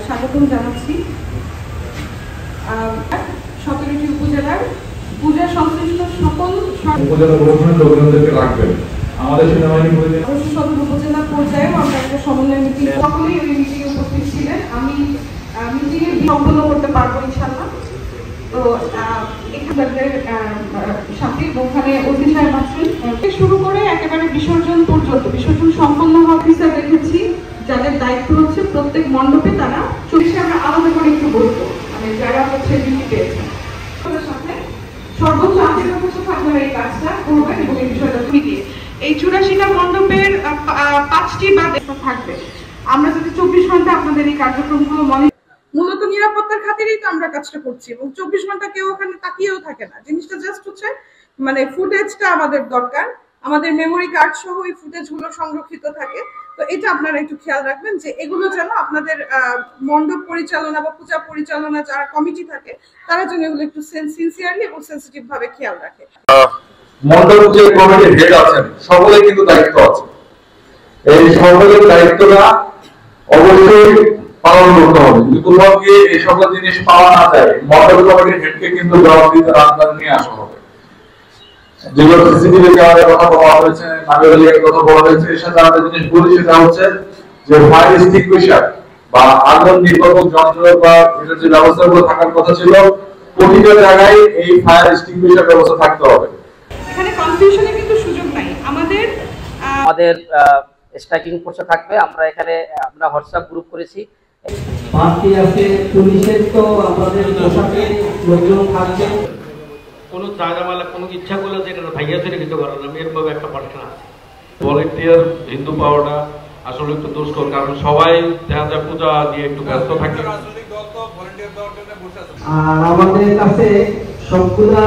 স্বাগতম জানাচ্ছি 17টি উপজেলার পূজা সংশ্লিষ্ট সকল উপজেলা প্রশাসনের লোকজনদেরকে রাখবেন। আমাদের সেনাবাহিনী সদর উপজেলা পর্যায়েও আমরা একটা সমন্বয় মিটিং, সকলেই ওই মিটিংয়ে উপস্থিত ছিলেন। আমি মিটিংয়ে সম্পন্ন করতে পারবো ইনশাআল্লাহ। তো এখানকার সাথে ওখানে অতিথি সাহেব আছেন শুরু করে একেবারে বিসর্জন পর্যন্ত, বিসর্জন সম্পন্ন অফিসার রেখেছি যাদের দায়িত্ব হচ্ছে প্রত্যেক মণ্ডপে তারা আমরা আলাদা করে একটু বলবো, মানে যারা হচ্ছে ডিউটি পেয়েছেন সাথে সর্বোচ্চ আন্তরিকতার সাথে আপনারা এই কাজটা করবেন এবং এই বিষয়টা মিটিয়ে এই 84টা মণ্ডপের 5টি বাদে থাকবে। আমরা যদি 24 ঘন্টা আপনাদের এই কার্যক্রমগুলো মূলত নিরাপত্তার খাতিরেই তো আমরা কাজটা করছি এবং 24 ঘন্টা কেউ ওখানে তাকিয়েও থাকে না। জিনিসটা জাস্ট হচ্ছে মানে ফুটেজটা আমাদের দরকার, আমাদের মেমোরি কার্ড সহ এই ফুটেজগুলো সংরক্ষিত থাকে। তো এটা আপনারা একটু খেয়াল রাখবেন যে এগুলো যেন আপনাদের মণ্ডপ পরিচালনা বা পূজা পরিচালনা যারা কমিটি থাকে তারা যেন এগুলো একটু সিনসিয়ারলি এবং সেন্সিটিভ ভাবে খেয়াল রাখে। মণ্ডপ যে কমিটির হেড আছেন সকলের কিন্তু দায়িত্ব আছে, এই সকলের দায়িত্বটা অবশ্যই পালন করতে হবে। যদি কোথাও গিয়ে এই সকল জিনিস পাওয়া না যায়, মণ্ডপ কমিটির হেডকে কিন্তু জবাব দিতে রাজধানী নিয়ে আসা হবে। যেগুলো সিসিটিভি ক্যামেরার কথা বলা হয়েছে, নাগরিকের কথা বলা হয়েছে, এর সাথে আমরা জিনিস বলি সেটা হচ্ছে যে ফায়ার এক্সটিংগুইশার বা আগুন নির্বাপক যন্ত্র বা এটার যে ব্যবস্থাগুলো থাকার কথা ছিল প্রতিটা জায়গায় এই ফায়ার এক্সটিংগুইশার ব্যবস্থা থাকতে হবে। এখানে কনফিউশনের কিন্তু সুযোগ নাই। আমাদের স্ট্রাইকিং ফোর্স থাকবে। আমরা এখানে আমরা হোয়াটসঅ্যাপ গ্রুপ করেছি। পার্টি আছে, পুলিশের তো আমাদের পোশাকে লোকজন থাকবে। কোনো চাঁদামালা কোনো ইচ্ছা করলে যেটা ভাইয়া চলে কিছু করার না, এরভাবে একটা পার্সন আছে। ভলেন্টিয়ার হিন্দু পাওয়াটা আসলে একটু দুষ্কর, কারণ সবাই দেখা যায় পূজা নিয়ে একটু ব্যস্ত থাকে। আর আমাদের কাছে সবগুলা